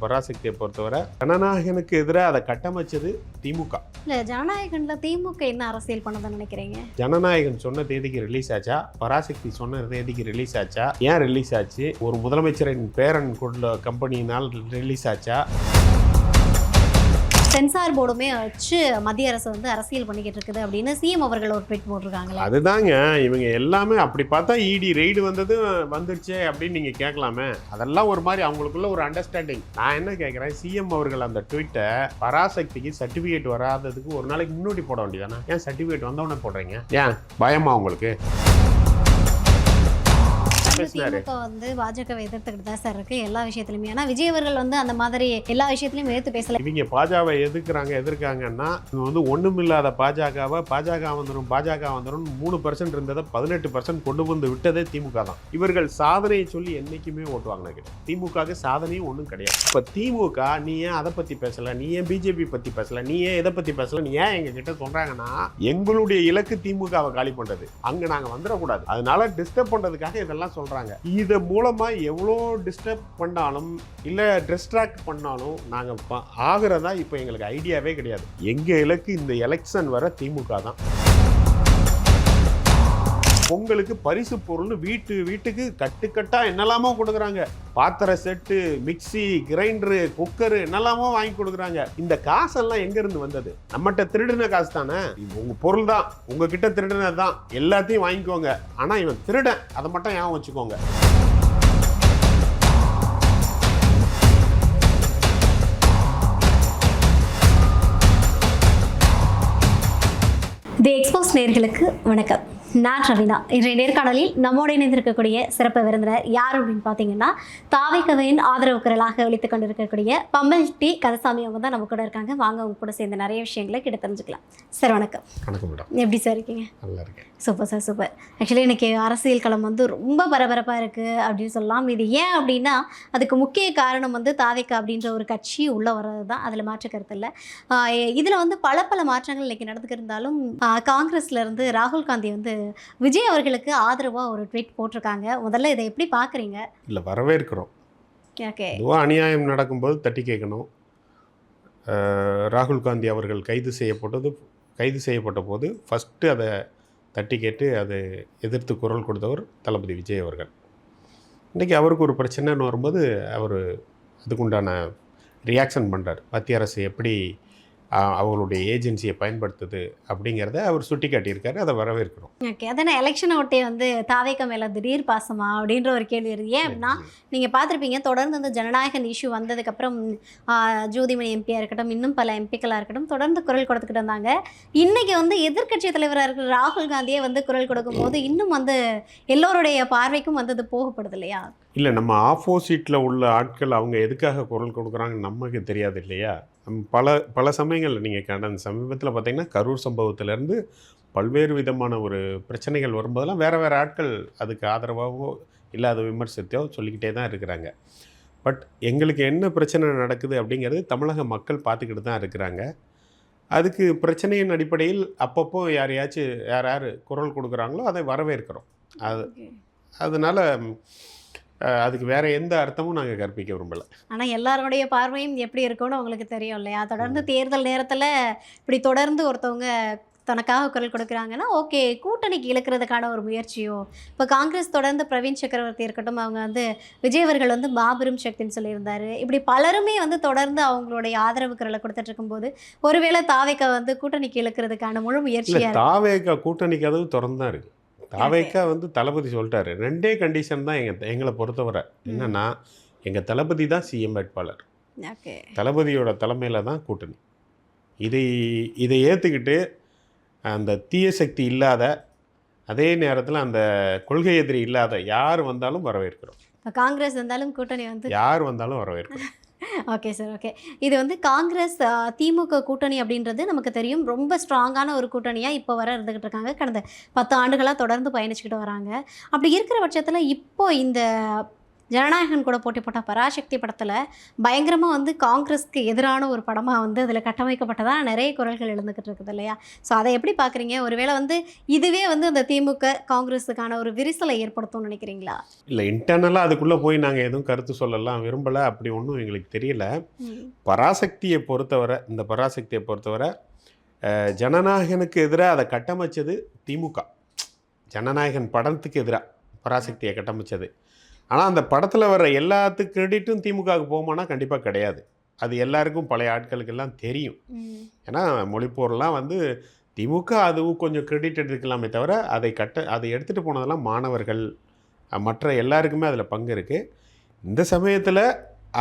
பராசக்தியை பொறுத்தவரை ஜனநாயகனுக்கு எதிராக அதை கட்டமைச்சது திமுக. இல்லை, ஜனநாயகன்ல திமுக என்ன அரசியல் பண்ணதான் நினைக்கிறீங்க? ஜனநாயகன் சொன்ன தேதிக்கு ரிலீஸ் ஆச்சா, பராசக்தி சொன்ன தேதிக்கு ரிலீஸ் ஆச்சா, ஏன் ரிலீஸ் ஆச்சு, ஒரு முதலமைச்சரின் பேரன் கொண்ட கம்பெனியினால் ரிலீஸ் ஆச்சா? சென்சார் போர்டுமே வச்சு மத்திய அரசு வந்து அரசியல் பண்ணிக்கிட்டு இருக்குது அப்படின்னு சிஎம் அவர்கள் ஒரு ட்வீட் போட்டிருக்காங்களே. அதுதாங்க, இவங்க எல்லாமே அப்படி பார்த்தா இடி ரெய்டு வந்துருச்சு அப்படின்னு நீங்கள் கேட்கலாமே. அதெல்லாம் ஒரு மாதிரி அவங்களுக்குள்ள ஒரு அண்டர்ஸ்டாண்டிங். நான் என்ன கேட்குறேன், சிஎம் அவர்கள் அந்த ட்வீட்டை பராசக்திக்கு சர்டிஃபிகேட் வராததுக்கு ஒரு நாளைக்கு முன்னாடி போட வேண்டியதானே? ஏன் சர்டிஃபிகேட் வந்தவொடனே போடுறீங்க? ஏன் பயமா உங்களுக்கு? திமுக வந்து பாஜகவை எதிர்த்துக்கிட்டு தான் சார் இருக்கு எல்லா விஷயத்திலுமே. ஆனா விஜய் அவர்கள் வந்து அந்த மாதிரி எல்லா விஷயத்திலையும் எதிர்த்து பேசல. இவங்க பாஜகவை எதிர்க்காங்கன்னா வந்து ஒண்ணுமில்லாத பாஜக வந்துடும் 3% இருந்ததை 18% கொண்டு வந்து விட்டதே திமுக தான். இவர்கள் சாதனையை சொல்லி என்னைக்குமே ஓட்டுவாங்க. திமுக சாதனையும் ஒன்றும் கிடையாது. இப்ப திமுக நீ ஏன் அதை பத்தி பேசல, நீ ஏன் பிஜேபி பத்தி பேசல, நீ ஏன் இதை பத்தி பேசல, நீ ஏன் எங்க கிட்ட சொல்றாங்கன்னா எங்களுடைய இலக்கு திமுகவை காலி பண்றது, அங்க நாங்க வந்துடக்கூடாது, அதனால டிஸ்டர்ப் பண்றதுக்காக இதெல்லாம் சொல்றாங்க. இது மூலமா எவ்வளோ டிஸ்டர்ப் பண்ணாலும் இல்ல டிஸ்ட்ராக்ட் பண்ணாலும் நாங்க ஆகிறதா இப்போ எங்களுக்கு ஐடியாவே கிடையாது. எங்க இலக்கு இந்த எலெக்ஷன் வர திமுக தான். பொங்கலுக்கு பரிசு பொருள்னு வீட்டுக்கு கட்டுக்கட்டா என்னெல்லாமோ கொடுக்குறாங்க. பாத்திர செட்டு, மிக்சி, கிரைண்டரு, குக்கரு என்னெல்லாமோ வாங்கி கொடுக்குறாங்க. இந்த காசெல்லாம் எங்க இருந்து வந்தது? நம்மகிட்ட திருடின காசு தானே. உங்க பொருள் தான், உங்ககிட்ட திருடினது தான், எல்லாத்தையும் வாங்கிக்கோங்க. ஆனா இவன் திருடன், அதை மட்டும் ஞாபகம் வச்சுக்கோங்க. தி எக்ஸ்போஸ் நேயர்களுக்கு வணக்கம். நான் ரவினா. இன்றைய நேர்காணலில் நம்மோடு இணைந்திருக்கக்கூடிய சிறப்பு விருந்தினர் யார் அப்படின்னு பார்த்தீங்கன்னா, தாவேகவின் ஆதரவு குரலாக ஒலித்துக் கொண்டிருக்கக்கூடிய பம்மல் டி கந்தசாமி அவங்க தான் நம்ம கூட இருக்காங்க. வாங்க அவங்க கூட சேர்ந்து நிறைய விஷயங்களை கிட்ட தெரிஞ்சுக்கலாம். சார் வணக்கம். வணக்கம் மேடம். எப்படி சார் இருக்கீங்க? நல்லா இருக்கேன். Super sir, super. ஆக்சுவலி இன்றைக்கி அரசியல் களம் வந்து ரொம்ப பரபரப்பாக இருக்குது அப்படின்னு சொல்லலாம். இது ஏன் அப்படின்னா அதுக்கு முக்கிய காரணம் வந்து தாவேகா அப்படின்ற ஒரு கட்சி உள்ளே வர்றது தான், அதில் மாற்று கருத்து இல்லை. இதில் வந்து பல மாற்றங்கள் இன்றைக்கி நடந்துக்கிருந்தாலும் காங்கிரஸ்லேருந்து ராகுல் காந்தி வந்து விஜய் அவர்களுக்கு ஆதரவாக ஒரு ட்வீட் போட்டிருக்காங்க. முதல்ல இதை எப்படி பார்க்குறீங்க? இல்லை, வரவேற்கிறோம். ஓகே, இதுவாக அநியாயம் நடக்கும்போது தட்டி கேட்கணும். ராகுல் காந்தி அவர்கள் கைது செய்யப்பட்ட போது ஃபஸ்ட்டு அதை தட்டி கேட்டு அதை எதிர்த்து குரல் கொடுத்தவர் தளபதி விஜய் அவர்கள். இன்றைக்கி அவருக்கு ஒரு பிரச்சனைன்னு வரும்போது அவர் அதுக்குண்டான ரியாக்ஷன் பண்ணுறார். மத்திய அரசு எப்படி அவங்களுடைய ஏஜென்சியை பயன்படுத்துது அப்படிங்கிறத அவர் சுட்டி காட்டியிருக்காரு. அதை வரவேற்கிறோம். ஓகே, அதான எலெக்ஷனை ஒட்டி வந்து தாவேகா மேலே திடீர் பாசமா அப்படின்ற ஒரு கேள்வி இருக்குது. ஏன் அப்படின்னா நீங்கள் பார்த்துருப்பீங்க, தொடர்ந்து அந்த ஜனநாயகன் இஷ்யூ வந்ததுக்கப்புறம் ஜோதிமணி எம்பியாக இருக்கட்டும், இன்னும் பல எம்பிக்களாக இருக்கட்டும், தொடர்ந்து குரல் கொடுத்துக்கிட்டு இருந்தாங்க. இன்றைக்கி வந்து எதிர்க்கட்சி தலைவராக இருக்கிற ராகுல் காந்தியே வந்து குரல் கொடுக்கும்போது இன்னும் வந்து எல்லோருடைய பார்வைக்கும் வந்து அது போகப்படுது இல்லையா? இல்லை, நம்ம ஆப்போசிட்டில் உள்ள ஆட்கள் அவங்க எதுக்காக குரல் கொடுக்குறாங்கன்னு நமக்கு தெரியாது இல்லையா? பல சமயங்களில் நீங்கள் கடந்த சமீபத்தில் பார்த்தீங்கன்னா கரூர் சம்பவத்திலேருந்து பல்வேறு விதமான ஒரு பிரச்சனைகள் வரும்போதெல்லாம் வேறு ஆட்கள் அதுக்கு ஆதரவாகவோ இல்லை அதை விமர்சித்தோ சொல்லிக்கிட்டே தான் இருக்கிறாங்க. பட் எங்களுக்கு என்ன பிரச்சனை நடக்குது அப்படிங்கிறது தமிழக மக்கள் பார்த்துக்கிட்டு தான் இருக்கிறாங்க. அதுக்கு பிரச்சனையின் அடிப்படையில் அப்பப்போ யார் குரல் கொடுக்குறாங்களோ அதை வரவேற்கிறோம். அதனால் அதுக்கு வேற எந்த அர்த்தமும் நாங்கள் கற்பிக்க விரும்பலை. ஆனால் எல்லாருடைய பார்வையும் எப்படி இருக்கும்னு உங்களுக்கு தெரியும் இல்லையா? தொடர்ந்து தேர்தல் நேரத்தில் இப்படி தொடர்ந்து ஒருத்தவங்க தனக்காக குரல் கொடுக்குறாங்கன்னா ஓகே, கூட்டணிக்கு இழுக்கிறதுக்கான ஒரு முயற்சியோ. இப்போ காங்கிரஸ் தொடர்ந்து பிரவீன் சக்கரவர்த்தி இருக்கட்டும், அவங்க வந்து விஜய் அவர்கள் வந்து மாபெரும் சக்தின்னு சொல்லியிருந்தாரு. இப்படி பலருமே வந்து தொடர்ந்து அவங்களுடைய ஆதரவு குரலை கொடுத்துட்டு இருக்கும்போது ஒருவேளை தாவேகா வந்து கூட்டணிக்கு இழுக்கிறதுக்கான முழு முயற்சியாக தாவேகா கூட்டணிக்கு அதுவும் திறந்து தான் இருக்குது. தாவேகா வந்து தளபதி சொல்லிட்டாரு. 2 கண்டிஷன் தான் எங்களை பொறுத்தவரை. என்னன்னா, எங்கள் தளபதி தான் சிஎம் வேட்பாளர், தளபதியோட தலைமையில் தான் கூட்டணி. இதை ஏற்றுக்கிட்டு அந்த தீய சக்தி இல்லாத, அதே நேரத்தில் அந்த கொள்கை எதிரி இல்லாத யார் வந்தாலும் வரவேற்கிறோம். காங்கிரஸ் வந்தாலும் கூட்டணி வந்து யார் வந்தாலும் வரவேற்கிறோம். Okay sir, okay. இது வந்து காங்கிரஸ் திமுக கூட்டணி அப்படின்றது நமக்கு தெரியும், ரொம்ப ஸ்ட்ராங்கான ஒரு கூட்டணியாக இப்போ வர இருந்துக்கிட்டு இருக்காங்க. கடந்த 10 ஆண்டுகளாக தொடர்ந்து பயணிச்சுக்கிட்டு வராங்க. அப்படி இருக்கிற பட்சத்தில் இப்போ இந்த ஜனநாயகன் கூட போட்டி போட்ட பராசக்தி படத்தில் பயங்கரமாக வந்து காங்கிரஸ்க்கு எதிரான ஒரு படமாக வந்து அதில் கட்டமைக்கப்பட்டதாக நிறைய குரல்கள் எழுந்துக்கிட்டு இருக்குது இல்லையா? ஸோ அதை எப்படி பார்க்குறீங்க? ஒருவேளை வந்து இதுவே வந்து அந்த திமுக காங்கிரஸுக்கான ஒரு விரிசலை ஏற்படுத்தும்னு நினைக்கிறீங்களா? இல்லை, இன்டர்னலாக அதுக்குள்ளே போய் நாங்கள் எதுவும் கருத்து சொல்லலாம் விரும்பலை. அப்படி ஒன்றும் எங்களுக்கு தெரியல. இந்த பராசக்தியை பொறுத்தவரை ஜனநாயகனுக்கு எதிராக அதை கட்டமைச்சது திமுக. ஜனநாயகன் படத்துக்கு எதிராக பராசக்தியை கட்டமைச்சது. ஆனால் அந்த படத்தில் வர்ற எல்லாத்துக்கு கிரெடிட்டும் திமுகவுக்கு போகுமானா கண்டிப்பாக கிடையாது. அது எல்லாருக்கும் பழைய ஆட்களுக்கெல்லாம் தெரியும். ஏன்னா மொழிப்போர்லாம் வந்து திமுக அதுவும் கொஞ்சம் கிரெடிட் எடுத்துக்கலாமே தவிர அதை எடுத்துகிட்டு போனதெல்லாம் மாணவர்கள், மற்ற எல்லாருக்குமே அதில் பங்கு இருக்குது. இந்த சமயத்தில்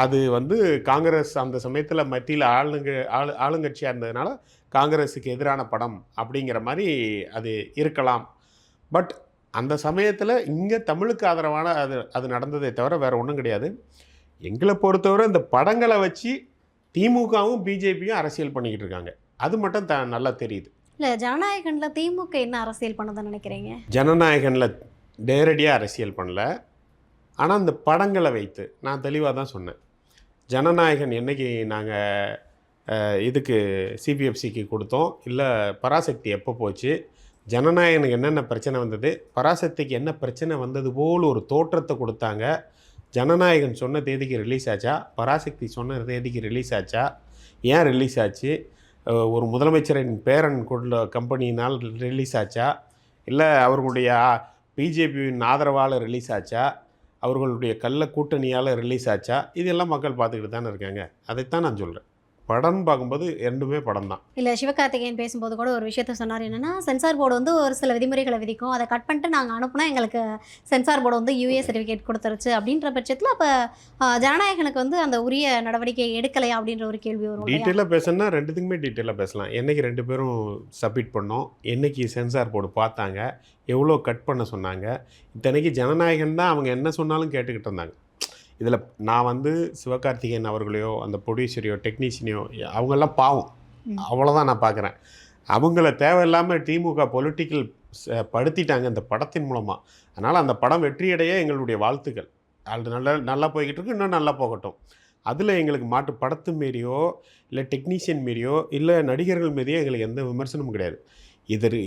அது வந்து காங்கிரஸ் அந்த சமயத்தில் மத்தியில் ஆளுங்கட்சியாக இருந்ததுனால காங்கிரஸுக்கு எதிரான படம் அப்படிங்கிற மாதிரி அது இருக்கலாம். பட் அந்த சமயத்தில் இங்கே தமிழுக்கு ஆதரவான அது நடந்ததே தவிர வேறு ஒன்றும் கிடையாது. எங்களை பொறுத்தவரை இந்த படங்களை வச்சு திமுகவும் பிஜேபியும் அரசியல் பண்ணிக்கிட்டு இருக்காங்க. அது மட்டும் நல்லா தெரியுது. இல்லை, ஜனநாயகனில் திமுக என்ன அரசியல் பண்ணதுன்னு நினைக்கிறீங்க? ஜனநாயகனில் நேரடியாக அரசியல் பண்ணல. ஆனால் அந்த படங்களை வைத்து நான் தெளிவாக தான் சொன்னேன். ஜனநாயகன் என்றைக்கு நாங்கள் இதுக்கு சிபிஎஃப்சிக்கு கொடுத்தோம், இல்லை பராசக்தி எப்போ போச்சு, ஜனநாயகனுக்கு என்னென்ன பிரச்சனை வந்தது, பராசக்திக்கு என்ன பிரச்சனை வந்தது போல் ஒரு தோற்றத்தை கொடுத்தாங்க. ஜனநாயகன் சொன்ன தேதிக்கு ரிலீஸ் ஆச்சா, பராசக்தி சொன்ன தேதிக்கு ரிலீஸ் ஆச்சா, ஏன் ரிலீஸ் ஆச்சு, ஒரு முதலமைச்சரின் பேரன் கொண்ட கம்பெனியினால் ரிலீஸ் ஆச்சா, இல்லை அவர்களுடைய பிஜேபியின் ஆதரவால் ரிலீஸ் ஆச்சா, அவர்களுடைய கள்ள கூட்டணியால் ரிலீஸ் ஆச்சா, இதெல்லாம் மக்கள் பார்த்துக்கிட்டு தானே இருக்காங்க. அதைத்தான் நான் சொல்கிறேன். படம் பார்க்கும்போது ரெண்டுமே படம் தான். இல்லை, சிவகார்த்திகேயன் பேசும்போது கூட ஒரு விஷயத்த சொன்னார். என்னென்னா, சென்சார் போர்டு வந்து ஒரு சில விதிமுறைகளை விதிக்கும், அதை கட் பண்ணிட்டு நாங்கள் அனுப்புனா எங்களுக்கு சென்சார் போர்டு வந்து யூஏ சர்டிஃபிகேட் கொடுத்துருச்சு அப்படின்ற பட்சத்தில் அப்போ ஜனநாயகனுக்கு வந்து அந்த உரிய நடவடிக்கை எடுக்கலையா அப்படின்ற ஒரு கேள்வி வரும். டீட்டெயிலாக பேசணும்னா ரெண்டுத்துக்குமே டீட்டெயிலாக பேசலாம். என்றைக்கு 2 பேரும் சப்மிட் பண்ணோம், என்றைக்கு சென்சார் போர்டு பார்த்தாங்க, எவ்வளோ கட் பண்ண சொன்னாங்க, இத்தனைக்கு ஜனநாயகன் தான் அவங்க என்ன சொன்னாலும் கேட்டுக்கிட்டு இருந்தாங்க. இதில் நான் வந்து சிவகார்த்திகேயன் அவர்களையோ அந்த ப்ரொடியூசரையோ டெக்னீஷியனையோ அவங்கெல்லாம் பாவம், அவ்வளோதான் நான் பார்க்குறேன். அவங்கள தேவையில்லாமல் திமுக பொலிட்டிக்கல் படுத்திட்டாங்க இந்த படத்தின் மூலமாக. அதனால் அந்த படம் வெற்றியடைய எங்களுடைய வாழ்த்துக்கள். அது நல்லா போய்கிட்டு இருக்கு, இன்னும் நல்லா போகட்டும். அதில் எங்களுக்கு படத்து மாரியோ இல்லை டெக்னீஷியன் மாரியோ இல்லை நடிகர்கள் மாரியோ எங்களுக்கு எந்த விமர்சனமும் கிடையாது.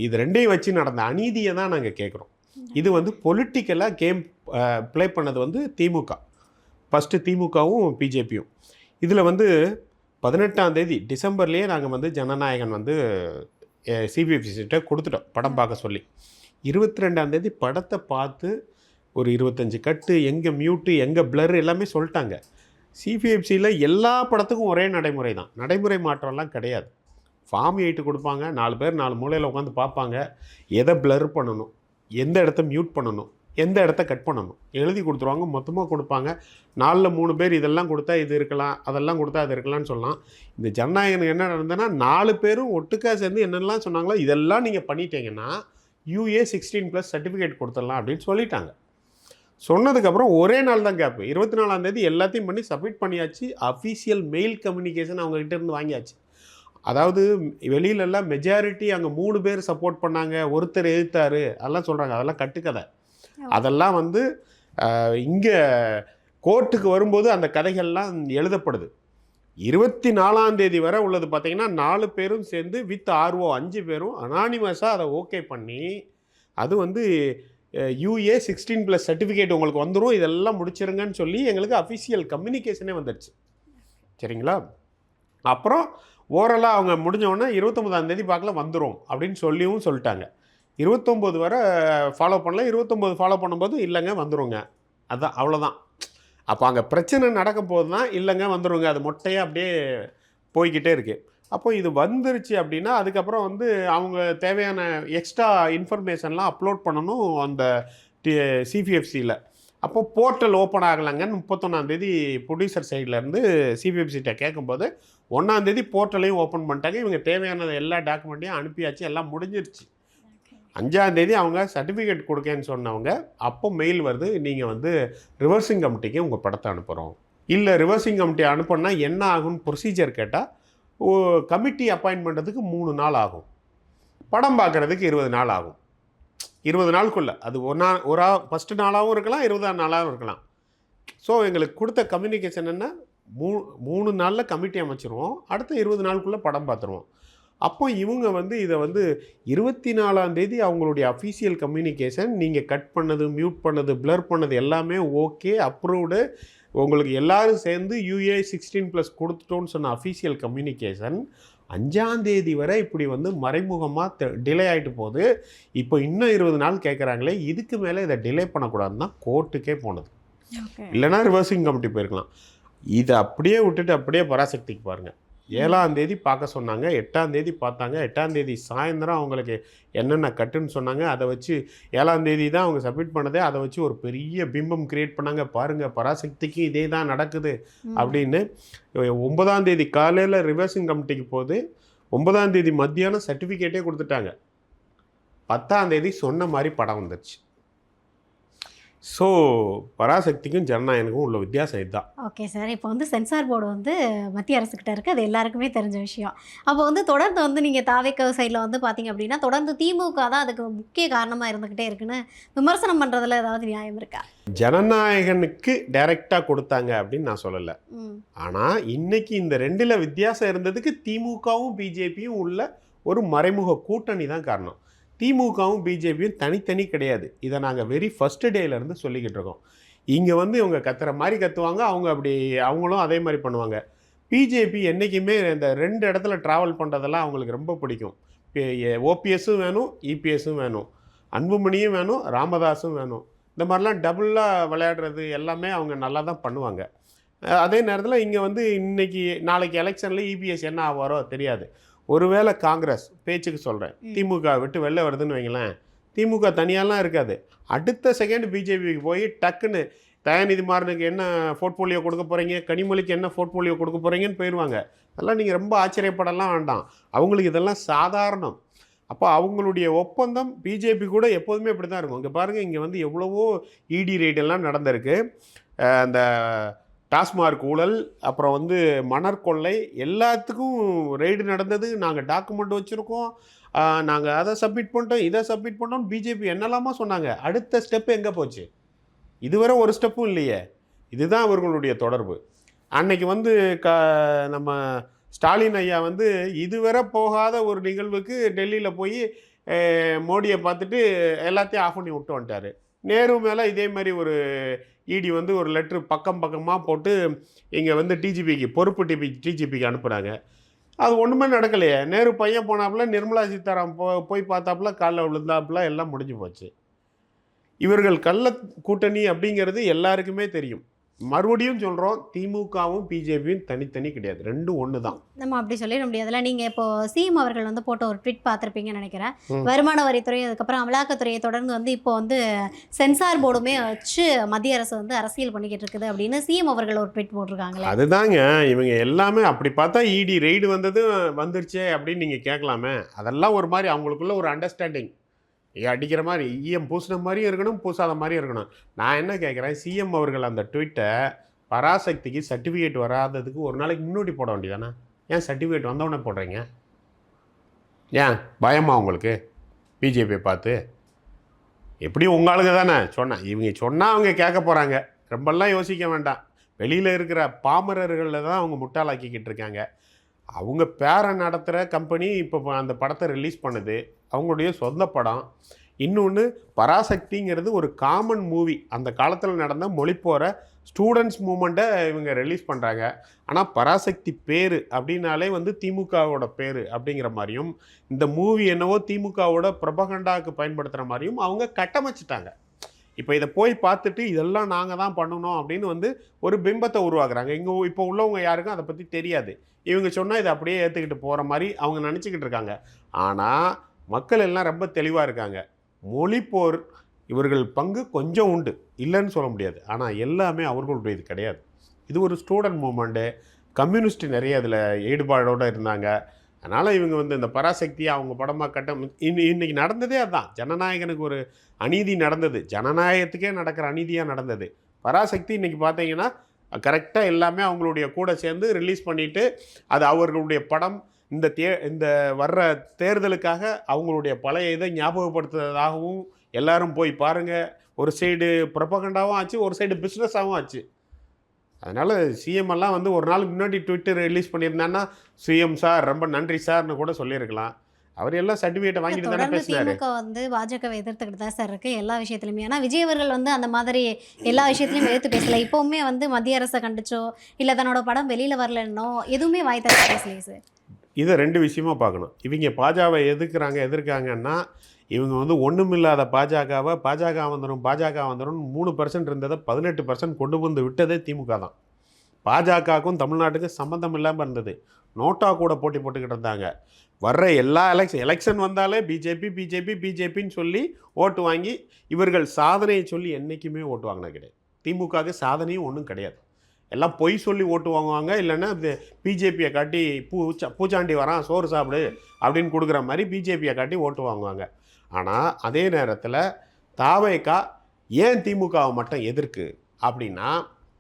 இது ரெண்டையும் வச்சு நடந்த அநீதியை தான் நாங்கள் கேட்குறோம். இது வந்து பொலிட்டிக்கலாக கேம் ப்ளே பண்ணது வந்து திமுக, ஃபஸ்ட்டு திமுகவும் பிஜேபியும். இதில் வந்து 18ஆம் தேதி டிசம்பர்லேயே நாங்கள் வந்து ஜனநாயகன் வந்து சிபிஎஃப்சிகிட்ட கொடுத்துட்டோம் படம் பார்க்க சொல்லி. 22ஆம் தேதி படத்தை பார்த்து ஒரு 25 கட்டு, எங்கே மியூட்டு, எங்கே பிளர் எல்லாமே சொல்லிட்டாங்க. சிபிஎஃப்சியில் எல்லா படத்துக்கும் ஒரே நடைமுறை தான், நடைமுறை மாற்றம்லாம் கிடையாது. ஃபார்ம் 8 கொடுப்பாங்க, 4 பேர் 4 மூலையில் உட்காந்து பார்ப்பாங்க. எதை பிளர் பண்ணணும், எந்த இடத்த மியூட் பண்ணணும், எந்த இடத்த கட் பண்ணணும் எழுதி கொடுத்துருவாங்க. மொத்தமாக கொடுப்பாங்க. 4ல் 3 பேர் இதெல்லாம் கொடுத்தா இது இருக்கலாம், அதெல்லாம் கொடுத்தா அது இருக்கலாம்னு சொல்லலாம். இந்த ஜனநாயகனுக்கு என்ன நடந்ததுன்னா 4 பேரும் ஒட்டுக்கா சேர்ந்து என்னெல்லாம் சொன்னாங்களோ இதெல்லாம் நீங்கள் பண்ணிட்டீங்கன்னா யூஏ 16+ சர்டிஃபிகேட் கொடுத்துடலாம் அப்படின்னு சொல்லிட்டாங்க. சொன்னதுக்கப்புறம் ஒரே நாள் தான் கேப்பு. 24ஆம் தேதி எல்லாத்தையும் பண்ணி சப்மிட் பண்ணியாச்சு. அஃபீஷியல் மெயில் கம்யூனிகேஷன் அவங்ககிட்ட இருந்து வாங்கியாச்சு. அதாவது வெளியிலெல்லாம் மெஜாரிட்டி அங்கே 3 பேர் சப்போர்ட் பண்ணாங்க, ஒருத்தர் எதிர்த்தாரு, அதெல்லாம் சொல்கிறாங்க. அதெல்லாம் கட்டுக்கதை. அதெல்லாம் வந்து இங்கே கோர்ட்டுக்கு வரும்போது அந்த கதைகள்லாம் எழுதப்படுது. 24ஆம் தேதி வரை உள்ளது பார்த்திங்கன்னா 4 பேரும் சேர்ந்து வித் ஆர்ஓ 5 பேரும் அனானிமஸாக அதை ஓகே பண்ணி அது வந்து யூஏ 16+ சர்டிஃபிகேட் உங்களுக்கு வந்துடும், இதெல்லாம் முடிச்சிருங்கன்னு சொல்லி எங்களுக்கு அஃபிஷியல் கம்யூனிகேஷனே வந்துடுச்சு. சரிங்களா? அப்புறம் ஓரலாக அவங்க முடிஞ்சவொடனே 29ஆம் தேதி பார்க்கல வந்துடும் அப்படின்னு சொல்லிட்டாங்க. 29 வரை ஃபாலோ பண்ணல. 29 ஃபாலோ பண்ணும்போது இல்லைங்க வந்துடுங்க, அதுதான் அவ்வளோதான். அப்போ அங்கே பிரச்சனை நடக்கும் போது தான் இல்லைங்க வந்துடுங்க, அது மொட்டையாக அப்படியே போய்கிட்டே இருக்குது. அப்போ இது வந்துருச்சு அப்படின்னா அதுக்கப்புறம் வந்து அவங்க தேவையான எக்ஸ்ட்ரா இன்ஃபர்மேஷன்லாம் அப்லோட் பண்ணணும் அந்த சிபிஎஃப்சியில். அப்போ போர்ட்டல் ஓப்பன் ஆகலைங்கன்னு 31ஆம் தேதி ப்ரொடியூசர் சைட்லேருந்து சிபிஎஃப்சிகிட்ட கேட்கும்போது 1ஆம் தேதி போர்ட்டலையும் ஓப்பன் பண்ணிட்டாங்க. இவங்க தேவையான எல்லா டாக்குமெண்ட்டையும் அனுப்பியாச்சு, எல்லாம் முடிஞ்சிருச்சு. 5ஆம் தேதி அவங்க சர்டிஃபிகேட் கொடுக்கேன்னு சொன்னவங்க அப்போ மெயில் வருது, நீங்கள் வந்து ரிவர்சிங் கமிட்டிக்கு உங்கள் படத்தை அனுப்புகிறோம். இல்லை ரிவர்சிங் கமிட்டி அனுப்புனா என்ன ஆகும்னு ப்ரொசீஜர் கேட்டால் கமிட்டி அப்பாயின்ட் பண்ணுறதுக்கு 3 நாள் ஆகும், படம் பார்க்குறதுக்கு 20 நாள் ஆகும். 20 நாளுக்குள்ளே அது ஒரு ஃபஸ்ட்டு நாளாகவும் இருக்கலாம், 20ஆம் நாளாகவும் இருக்கலாம். ஸோ எங்களுக்கு கொடுத்த கம்யூனிகேஷன் என்ன, 3 நாளில் கமிட்டி அமைச்சிருவோம், அடுத்த 20 நாளுக்குள்ளே படம் பார்த்துருவோம். அப்போ இவங்க வந்து இதை வந்து 24ஆம் தேதி அவங்களுடைய அஃபீஷியல் கம்யூனிகேஷன், நீங்கள் கட் பண்ணது, மியூட் பண்ணது, பிளர் பண்ணது எல்லாமே ஓகே, அப்ரூவ்டு, உங்களுக்கு எல்லாரும் சேர்ந்து UA 16+ கொடுத்துட்டோன்னு சொன்ன அஃபீஷியல் கம்யூனிகேஷன் 5ஆம் தேதி வரை இப்படி வந்து மறைமுகமாக டிலே ஆகிட்டு போகுது. இப்போ இன்னும் 20 நாள் கேட்குறாங்களே, இதுக்கு மேலே இதை டிலே பண்ணக்கூடாதுன்னு தான் கோர்ட்டுக்கே போனது. இல்லைனா ரிவர்சிங் கமிட்டி போயிருக்கலாம். இதை அப்படியே விட்டுட்டு அப்படியே பராசக்திக்கு பாருங்கள். 7ஆம் தேதி பார்க்க சொன்னாங்க, 8ஆம் தேதி பார்த்தாங்க, 8ஆம் தேதி சாயந்தரம் அவங்களுக்கு என்னென்ன கட்டுன்னு சொன்னாங்க, அதை வச்சு 7ஆம் தேதி தான் அவங்க சப்மிட் பண்ணதே, அதை வச்சு ஒரு பெரிய பிம்பம் கிரியேட் பண்ணாங்க. பாருங்கள் பராசக்திக்கு இதே தான் நடக்குது அப்படின்னு. 9ஆம் தேதி காலையில் ரிவர்சிங் கமிட்டிக்கு போகுது, 9ஆம் தேதி மத்தியானம் சர்டிஃபிகேட்டே கொடுத்துட்டாங்க. 10ஆம் தேதி சொன்ன மாதிரி படம் வந்துருச்சு. ஸோ பராசக்திக்கும் ஜனநாயகனுக்கும் உள்ள வித்தியாசம் இதுதான். ஓகே சார், இப்போ வந்து சென்சார் போர்டு வந்து மத்திய அரசுக்கிட்ட இருக்குது, அது எல்லாருக்குமே தெரிஞ்ச விஷயம். அப்போ வந்து தொடர்ந்து வந்து நீங்கள் தாவேக சைடில் வந்து பார்த்தீங்க அப்படின்னா தொடர்ந்து திமுக தான் அதுக்கு முக்கிய காரணமாக இருந்துக்கிட்டே இருக்குன்னு விமர்சனம் பண்ணுறதுல ஏதாவது நியாயம் இருக்கா? ஜனநாயகனுக்கு டைரெக்டாக கொடுத்தாங்க அப்படின்னு நான் சொல்லலை. ஆனால் இன்னைக்கு இந்த 2ல் வித்தியாசம் இருந்ததுக்கு திமுகவும் பிஜேபியும் உள்ள ஒரு மறைமுக கூட்டணி தான் காரணம். திமுகவும் பிஜேபியும் தனித்தனி கிடையாது. இதை நாங்கள் வெரி ஃபஸ்ட்டு டேலேருந்து சொல்லிக்கிட்டு இருக்கோம். இங்கே வந்து இவங்க கத்துற மாதிரி கத்துவாங்க, அவங்களும் அதே மாதிரி பண்ணுவாங்க. பிஜேபி என்றைக்குமே இந்த 2 இடத்துல ட்ராவல் பண்ணுறதெல்லாம் அவங்களுக்கு ரொம்ப பிடிக்கும். ஓபிஎஸும் வேணும், இபிஎஸும் வேணும், அன்புமணியும் வேணும், ராமதாஸும் வேணும். இந்த மாதிரிலாம் டபுளாக விளையாடுறது எல்லாமே அவங்க நல்லா தான் பண்ணுவாங்க. அதே நேரத்தில் இங்கே வந்து நாளைக்கு எலெக்ஷனில் இபிஎஸ் என்ன ஆவாரோ தெரியாது. ஒருவேளை காங்கிரஸ் பேச்சுக்கு சொல்கிறேன், திமுக விட்டு வெளில வருதுன்னு வைங்களேன், திமுக தனியாலாம் இருக்காது. அடுத்த செகண்ட் பிஜேபிக்கு போய் டக்குன்னு தயாநிதி மாறனுக்கு என்ன போர்ட்ஃபோலியோ கொடுக்க போகிறீங்க, கனிமொழிக்கு என்ன போர்ட்ஃபோலியோ கொடுக்க போகிறீங்கன்னு போயிடுவாங்க. அதெல்லாம் நீங்கள் ரொம்ப ஆச்சரியப்படலாம் வேண்டாம், அவங்களுக்கு இதெல்லாம் சாதாரணம். அப்போ அவங்களுடைய ஒப்பந்தம் பிஜேபி கூட எப்போதுமே இப்படி தான் இருக்கும். இங்கே பாருங்கள், இங்கே வந்து எவ்வளவோ இடி ரெய்டெல்லாம் நடந்திருக்கு. அந்த டாஸ்மார்க் ஊழல், அப்புறம் வந்து மணற்கொள்ளை, எல்லாத்துக்கும் ரெய்டு நடந்தது. நாங்கள் டாக்குமெண்ட் வச்சுருக்கோம், நாங்கள் அதை சப்மிட் பண்ணிட்டோம், இதை சப்மிட் பண்ணோம். பிஜேபி என்னெல்லாமா சொன்னாங்க. அடுத்த ஸ்டெப்பு எங்கே போச்சு? இதுவரை ஒரு ஸ்டெப்பும் இல்லையே. இதுதான் அவர்களுடைய தொடர்பு. அன்னைக்கு வந்து நம்ம ஸ்டாலின் ஐயா வந்து இதுவரை போகாத ஒரு நிகழ்வுக்கு டெல்லியில் போய் மோடியை பார்த்துட்டு எல்லாத்தையும் ஆஃப் பண்ணி விட்டு வந்துட்டார். நேரு மேலே இதே மாதிரி ஒரு இடி வந்து ஒரு லெட்ரு பக்கமாக போட்டு இங்கே வந்து பொறுப்பு டிஜிபிக்கு அனுப்புகிறாங்க. அது ஒன்றுமே நடக்கலையே. நேரு பையன் போனாப்புல, நிர்மலா சீதாராமன் போய் பார்த்தாப்புல, காலில் விழுந்தாப்புல, எல்லாம் முடிஞ்சு போச்சு. இவர்கள் கள்ள கூட்டணி அப்படிங்கிறது எல்லாருக்குமே தெரியும். மறுபடியும் சொல்கிறோம், திமுகவும் பிஜேபியும் தனித்தனி கிடையாது, ரெண்டும் ஒன்று தான். நம்ம அப்படி சொல்லிட முடியாதுல்ல. நீங்கள் இப்போ சிஎம் அவர்கள் வந்து போட்ட ஒரு ட்வீட் பார்த்துருப்பீங்கன்னு நினைக்கிறேன். வருமான வரித்துறை, அதுக்கப்புறம் அமலாக்கத்துறையை தொடர்ந்து வந்து இப்போ வந்து சென்சார் போர்டுமே வச்சு மத்திய அரசு வந்து அரசியல் பண்ணிக்கிட்டு இருக்குது அப்படின்னு சிஎம் அவர்கள் ஒரு ட்வீட் போட்டிருக்காங்களே. அதுதாங்க, இவங்க எல்லாமே அப்படி பார்த்தா இடி ரெய்டு வந்துருச்சே அப்படின்னு நீங்கள் கேட்கலாமே. அதெல்லாம் ஒரு மாதிரி அவங்களுக்குள்ள ஒரு அண்டர்ஸ்டாண்டிங். அடிக்கிற மாதிரி ஈஎம் பூசின மாதிரியும் இருக்கணும், பூசாத மாதிரியும் இருக்கணும். நான் என்ன கேட்குறேன், சிஎம் அவர்கள் அந்த ட்வீட்டை பராசக்திக்கு சர்டிஃபிகேட் வராததுக்கு ஒரு நாளைக்கு முன்னாடி போட வேண்டியதானே? ஏன் சர்டிஃபிகேட் வந்தவொடனே போடுறீங்க? ஏன் பயமா உங்களுக்கு பிஜேபியை பார்த்து? எப்படியும் உங்கள் ஆளுங்க தானே இவங்க சொன்னால் அவங்க கேட்க போகிறாங்க. ரொம்பலாம் யோசிக்க வேண்டாம். வெளியில் இருக்கிற பாமரர்களில் தான் அவங்க முட்டாளாக்கிக்கிட்டு இருக்காங்க. அவங்க பேரை நடத்துகிற கம்பெனி இப்போ அந்த படத்தை ரிலீஸ் பண்ணுது, அவங்களுடைய சொந்த படம். இன்னொன்று, பராசக்திங்கிறது ஒரு காமன் மூவி. அந்த காலத்தில் நடந்த மொழிப்போகிற ஸ்டூடெண்ட்ஸ் மூமெண்ட்டை இவங்க ரிலீஸ் பண்ணுறாங்க. ஆனால் பராசக்தி பேர் அப்படின்னாலே வந்து திமுகவோட பேர் அப்படிங்கிற மாதிரியும், இந்த மூவி என்னவோ திமுகவோட ப்ரொபகண்டாவுக்கு பயன்படுத்துகிற மாதிரியும் அவங்க கட்டமைச்சிட்டாங்க. இப்போ இதை போய் பார்த்துட்டு இதெல்லாம் நாங்கள் தான் பண்ணணும் அப்படின்னு வந்து ஒரு பிம்பத்தை உருவாக்குறாங்க. இங்கே இப்போ உள்ளவங்க யாருக்கும் அதை பற்றி தெரியாது. இவங்க சொன்னால் இதை அப்படியே ஏற்றுக்கிட்டு போகிற மாதிரி அவங்க நினச்சிக்கிட்டு இருக்காங்க. ஆனால் மக்கள் எல்லாம் ரொம்ப தெளிவாக இருக்காங்க. மொழிப்போர் இவர்கள் பங்கு கொஞ்சம் உண்டு, இல்லைன்னு சொல்ல முடியாது. ஆனால் எல்லாமே அவர்களுடைய இது கிடையாது. இது ஒரு ஸ்டூடெண்ட் மூமெண்ட்டு. கம்யூனிஸ்ட் நிறைய அதில் ஈடுபாடோடு இருந்தாங்க. அதனால் இவங்க வந்து இந்த பராசக்தியை அவங்க படமாக இன்றைக்கி நடந்ததே அதுதான். ஜனநாயகனுக்கு ஒரு அநீதி நடந்தது, ஜனநாயகத்துக்கே நடக்கிற அநீதியாக நடந்தது. பராசக்தி இன்றைக்கி பார்த்தீங்கன்னா கரெக்டாக எல்லாமே அவங்களுடைய கூட சேர்ந்து ரிலீஸ் பண்ணிவிட்டு, அது அவர்களுடைய படம் இந்த வர்ற தேர்தலுக்காக அவங்களுடைய பழைய இதை ஞாபகப்படுத்துறதாகவும் எல்லாரும் போய் பாருங்கள், ஒரு சைடு ப்ரொபகண்டாவும் ஆச்சு, ஒரு சைடு பிஸ்னஸாகவும் ஆச்சு. அதனால் சிஎம் எல்லாம் வந்து ஒரு நாள் முன்னாடி ட்விட்டர் ரிலீஸ் பண்ணியிருந்தான்னா, சிஎம் சார் ரொம்ப நன்றி சார்னு கூட சொல்லியிருக்கலாம். அவர் எல்லாம் சர்டிஃபிகேட்டை வாங்கிட்டு தானே தொடர்ந்து பேசினாரு. திமுக வந்து பாஜகவை எதிர்த்துக்கிட்டு தான் சார் இருக்கு எல்லா விஷயத்துலையுமே. ஆனால் விஜய் அவர்கள் வந்து அந்த மாதிரி எல்லா விஷயத்துலையும் எதிர்த்து பேசல. இப்போவுமே வந்து மத்திய அரசை கண்டிச்சோ இல்லை தன்னோட படம் வெளியில் வரலன்னோ எதுவுமே வாய் திறந்து பேசலையே சார். இதை 2 விஷயமா பார்க்கணும். இவங்க பாஜகவை எதிர்க்காங்கன்னா, இவங்க வந்து ஒண்ணுமில்லாத பாஜக வந்துரும் 3% இருந்ததை 18% கொண்டு வந்து விட்டதே திமுக தான். பாஜகவுக்கும் தமிழ்நாட்டுக்கும் சம்மந்தம் இல்லாமல் இருந்தது. நோட்டா கூட போட்டி போட்டுக்கிட்டு இருந்தாங்க. வர்ற எல்லா எலெக்ஷன் வந்தாலே பிஜேபின்னு சொல்லி ஓட்டு வாங்கி, இவர்கள் சாதனையை சொல்லி என்றைக்குமே ஓட்டு வாங்கினது கிடையாது. திமுகவுக்கு சாதனையும் ஒன்றும் கிடையாது. எல்லாம் பொய் சொல்லி ஓட்டு வாங்குவாங்க. இல்லைன்னா பிஜேபியை காட்டி பூச்சாண்டி வரான் சோறு சாப்பிடு அப்படின்னு கொடுக்குற மாதிரி பிஜேபியை காட்டி ஓட்டு வாங்குவாங்க. ஆனால் அதே நேரத்தில் தாவேகா ஏன் திமுகவை மட்டும் எதிர்க்கு அப்படின்னா,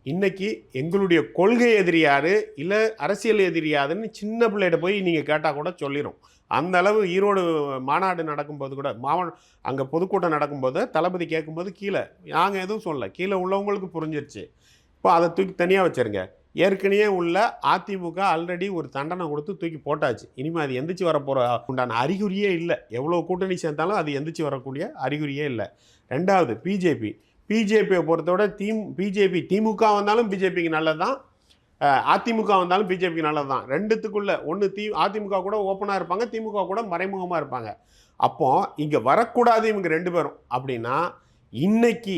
இன்றைக்கி எங்களுடைய கொள்கை எதிரி யார் இல்லை அரசியல் எதிரி யாருன்னு சின்ன பிள்ளைகிட்ட போய் நீங்கள் கேட்டால் கூட சொல்லிடும். அந்த அளவு ஈரோடு மாநாடு நடக்கும்போது கூட அங்கே பொதுக்கூட்டம் நடக்கும்போது தளபதி கேட்கும்போது கீழே நாங்கள் எதுவும் சொல்லலை, கீழே உள்ளவங்களுக்கு புரிஞ்சிருச்சு. இப்போ அதை தூக்கி தனியாக வச்சுருங்க. ஏற்கனவே உள்ள அதிமுக ஆல்ரெடி ஒரு தண்டனை கொடுத்து தூக்கி போட்டாச்சு. இனிமேல் அது எந்திரிச்சு வரப்போகிற உண்டான அறிகுறியே இல்லை. எவ்வளோ கூட்டணி சேர்ந்தாலும் அது எந்திரிச்சு வரக்கூடிய அறிகுறியே இல்லை. 2வது பிஜேபியை பொறுத்தவரை திமுக வந்தாலும் பிஜேபிக்கு நல்லது தான், அதிமுக வந்தாலும் பிஜேபிக்கு நல்லது தான். ரெண்டுத்துக்குள்ளே ஒன்று அதிமுக கூட ஓப்பனாக இருப்பாங்க, திமுக கூட மறைமுகமாக இருப்பாங்க. அப்போது இங்கே வரக்கூடாது இவங்க 2 பேரும் அப்படின்னா, இன்னைக்கு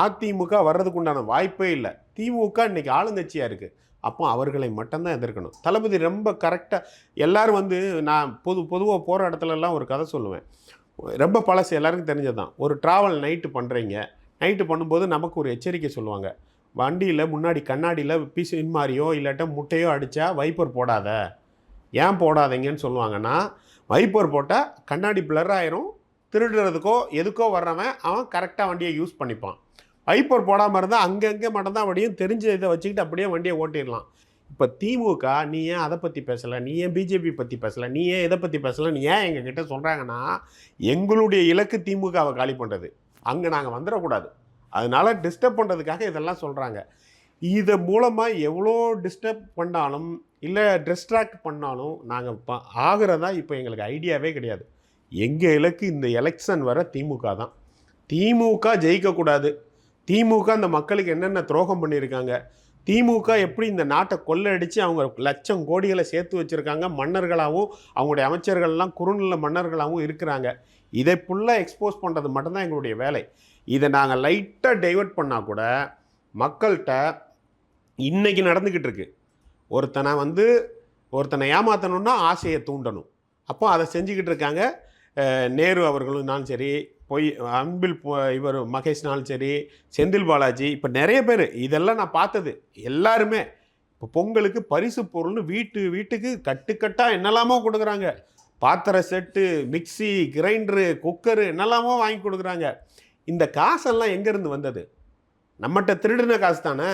அதிமுக வர்றதுக்கு உண்டான வாய்ப்பே இல்லை. திமுக இன்றைக்கி ஆளுங்கட்சியாக இருக்குது. அப்போ அவர்களை மட்டும்தான் எதிர்க்கணும். தளபதி ரொம்ப கரெக்டாக எல்லோரும் வந்து நான் பொதுவாக போகிற இடத்துலலாம் ஒரு கதை சொல்லுவேன். ரொம்ப பழசு எல்லாருக்கும் தெரிஞ்சது தான். ஒரு ட்ராவல் நைட்டு பண்ணும்போது நமக்கு ஒரு எச்சரிக்கை சொல்லுவாங்க. வண்டியில் முன்னாடி கண்ணாடியில் பிசின் மாதிரியோ இல்லாட்டா முட்டையோ அடித்தா வைப்பர் போடாத. ஏன் போடாதீங்கன்னு சொல்லுவாங்கன்னா, வைப்பர் போட்டால் கண்ணாடி பிளர் ஆயிரும், திருடுறதுக்கோ எதுக்கோ வர்றவன் அவன் கரெக்டாக வண்டியை யூஸ் பண்ணிப்பான். வைப்பர் போடாமல் இருந்தால் அங்கங்கே மட்டும்தான் வண்டியும் தெரிஞ்ச இதை வச்சுக்கிட்டு அப்படியே வண்டியை ஓட்டிடலாம். இப்போ திமுக நீ ஏன் அதை பற்றி பேசலை, நீ ஏன் பிஜேபி பற்றி பேசலை, நீ ஏன் இதை பற்றி பேசலை, நீ ஏன் எங்ககிட்ட சொல்கிறாங்கன்னா, எங்களுடைய இலக்கு திமுகவை காலி பண்ணுறது. அங்கே நாங்கள் வந்துடக்கூடாது. அதனால் டிஸ்டர்ப் பண்ணுறதுக்காக இதெல்லாம் சொல்கிறாங்க. இதை மூலமாக எவ்வளோ டிஸ்டர்ப் பண்ணாலும் இல்லை டிஸ்ட்ராக்ட் பண்ணாலும் நாங்கள் ஆகிறதா இப்போ எங்களுக்கு ஐடியாவே கிடையாது. எங்கள் இலக்கு இந்த எலெக்ஷன் வர திமுக தான். திமுக ஜெயிக்கக்கூடாது. திமுக இந்த மக்களுக்கு என்னென்ன துரோகம் பண்ணியிருக்காங்க, திமுக எப்படி இந்த நாட்டை கொள்ளடிச்சு அவங்க லட்சம் கோடிகளை சேர்த்து வச்சுருக்காங்க, மன்னர்களாகவும் அவங்களுடைய அமைச்சர்கள்லாம் குறுநில மன்னர்களாகவும் இருக்கிறாங்க. இதை ஃபுல்லாக எக்ஸ்போஸ் பண்ணுறது மட்டும்தான் எங்களுடைய வேலை. இதை நாங்கள் லைட்டாக டைவர்ட் பண்ணால் கூட மக்கள்கிட்ட இன்றைக்கி நடந்துக்கிட்டு இருக்கு. ஒருத்தனை ஏமாற்றணுன்னா ஆசையை தூண்டணும். அப்போ அதை செஞ்சுக்கிட்டு இருக்காங்க. நேரு அவர்களும் சரி, அன்பில் இவர் மகேஷ்னாலும் சரி, செந்தில் பாலாஜி, இப்போ நிறைய பேர் இதெல்லாம் நான் பார்த்தது. எல்லாருமே இப்போ பொங்கலுக்கு பரிசு பொருள்னு வீட்டுக்கு கட்டுக்கட்டாக என்னெல்லாமோ கொடுக்குறாங்க. பாத்திர செட்டு, மிக்சி, கிரைண்டரு, குக்கரு என்னெல்லாமோ வாங்கி கொடுக்குறாங்க. இந்த காசெல்லாம் எங்கேருந்து வந்தது? நம்மகிட்ட திருடின காசு தானே.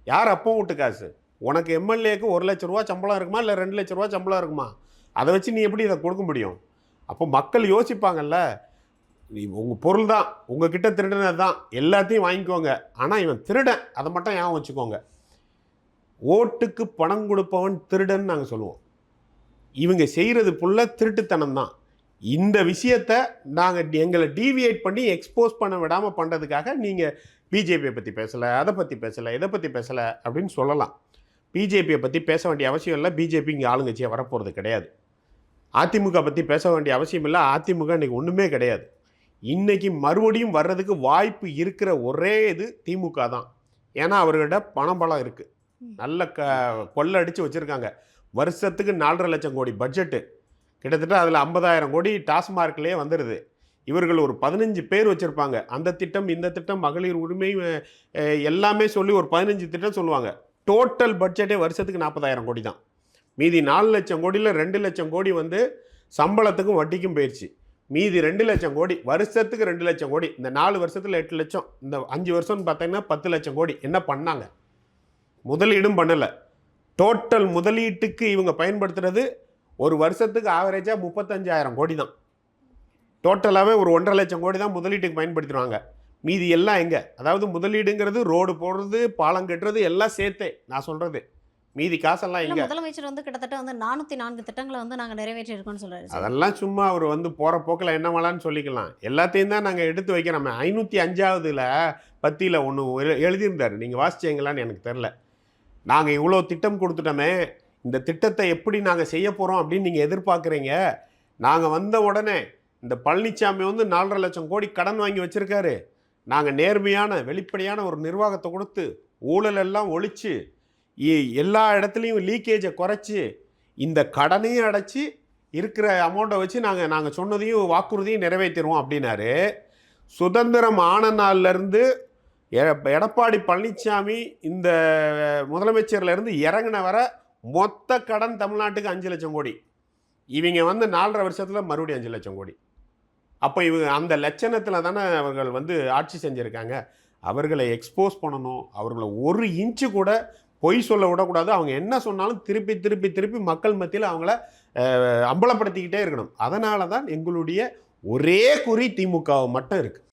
யார் அப்போ வீட்டு காசு? உனக்கு எம்எல்ஏக்கு 1 லட்ச ரூபா சம்பளம் இருக்குமா இல்லை 2 லட்ச ரூபா சம்பளம் இருக்குமா? அதை வச்சு நீ எப்படி இதை கொடுக்க முடியும்? அப்போ மக்கள் யோசிப்பாங்கல்ல, உங்கள் பொருள் தான், உங்ககிட்ட திருடினது தான், எல்லாத்தையும் வாங்கிக்கோங்க. ஆனால் இவன் திருடன், அதை மட்டும் ஞாபகம் வச்சுக்கோங்க. ஓட்டுக்கு பணம் கொடுப்பவன் திருடன் நாங்கள் சொல்லுவோம். இவங்க செய்கிறது ஃபுல்லாக திருட்டுத்தனம் தான். இந்த விஷயத்தை நாங்கள் எங்களை டீவியேட் பண்ணி எக்ஸ்போஸ் பண்ண விடாமல் பண்ணுறதுக்காக நீங்கள் பிஜேபியை பற்றி பேசலை, அதை பற்றி பேசலை, இதை பற்றி பேசலை அப்படின்னு சொல்லலாம். பிஜேபியை பற்றி பேச வேண்டிய அவசியம் இல்லை. பிஜேபி இங்கே ஆளுங்கட்சியாக வரப்போகிறது கிடையாது. அதிமுக பற்றி பேச வேண்டிய அவசியம் இல்லை. அதிமுக இன்றைக்கி ஒன்றுமே கிடையாது. இன்றைக்கி மறுபடியும் வர்றதுக்கு வாய்ப்பு இருக்கிற ஒரே இது திமுக தான். ஏன்னா அவர்கிட்ட பணம் இருக்குது, நல்ல கொள்ளடிச்சு வச்சுருக்காங்க. வருஷத்துக்கு 4.5 லட்சம் கோடி பட்ஜெட்டு, கிட்டத்தட்ட அதில் 50,000 கோடி டாஸ்மார்க்லேயே வந்துடுது. இவர்கள் ஒரு 15 பேர் வச்சுருப்பாங்க. அந்த திட்டம், இந்த திட்டம், மகளிர் உரிமை எல்லாமே சொல்லி ஒரு 15 திட்டம் சொல்லுவாங்க. டோட்டல் பட்ஜெட்டே வருஷத்துக்கு 40,000 கோடி தான். மீதி 4 லட்சம் கோடியில் 2 லட்சம் கோடி வந்து சம்பளத்துக்கும் வட்டிக்கும் போயிடுச்சு. மீதி 2 லட்சம் கோடி, வருஷத்துக்கு 2 லட்சம் கோடி. இந்த 4 வருஷத்தில் 8 லட்சம், இந்த 5 வருஷம்னு பார்த்தீங்கன்னா 10 லட்சம் கோடி. என்ன பண்ணாங்க? முதலீடும் பண்ணலை. டோட்டல் முதலீட்டுக்கு இவங்க பயன்படுத்துகிறது ஒரு வருஷத்துக்கு ஆவரேஜாக 35,000 கோடி தான். டோட்டலாகவே ஒரு 1.5 லட்சம் கோடி தான் முதலீட்டுக்கு பயன்படுத்திடுவாங்க. மீதி எல்லாம் எங்கே? அதாவது முதலீடுங்கிறது ரோடு போடுறது, பாலம் கட்டுறது எல்லாம் சேர்த்தே நான் சொல்கிறது. மீதி காசெல்லாம் இல்ல எங்கே? முதலமைச்சர் வந்து கிட்டத்தட்ட வந்து 404 திட்டங்களை வந்து நாங்க நிறைவேற்றி இருக்கோம்னு சொல்றாரு சார். அதெல்லாம் சும்மா அவர் வந்து போகிற போக்கில் என்ன வேணான்னு சொல்லிக்கலாம். எல்லாத்தையும் தான் நாங்கள் எடுத்து வைக்கிறோமே. 505வதுல பத்தியில் ஒன்று எழுதியிருந்தார். நீங்கள் வாசிச்சீங்களான்னு எனக்கு தெரில. நாங்கள் இவ்வளோ திட்டம் கொடுத்துட்டோமே, இந்த திட்டத்தை எப்படி நாங்கள் செய்ய போகிறோம் அப்படின்னு நீங்கள் எதிர்பார்க்குறீங்க. நாங்கள் வந்த உடனே இந்த பழனிசாமி வந்து 4.5 லட்சம் கோடி கடன் வாங்கி வச்சுருக்காரு. நாங்கள் நேர்மையான வெளிப்படையான ஒரு நிர்வாகத்தை கொடுத்து ஊழல் எல்லாம் ஒழிச்சு எல்லா இடத்துலையும் லீக்கேஜை குறைச்சி இந்த கடனையும் அடைச்சி இருக்கிற அமௌண்ட்டை வச்சு நாங்கள் சொன்னதையும் வாக்குறுதியும் நிறைவேற்றிடுவோம் அப்படின்னாரு. சுதந்திரம் ஆன நாள்லேருந்து எடப்பாடி பழனிசாமி இந்த முதலமைச்சர்லேருந்து இறங்கின வர மொத்த கடன் தமிழ்நாட்டுக்கு 5 லட்சம் கோடி. இவங்க வந்து 4.5 வருஷத்தில் மறுபடியும் 5 லட்சம் கோடி. அப்போ இவங்க அந்த லட்சணத்தில் தானே அவர்கள் வந்து ஆட்சி செஞ்சுருக்காங்க. அவர்களை எக்ஸ்போஸ் பண்ணணும். அவர்களை ஒரு இன்ச்சு கூட பொய் சொல்ல விடக்கூடாது. அவங்க என்ன சொன்னாலும் திருப்பி திருப்பி திருப்பி மக்கள் மத்தியில் அவங்கள அம்பலப்படுத்திக்கிட்டே இருக்கணும். அதனால தான் எங்களுடைய ஒரே குறி திமுகவை மட்டும் இருக்குது.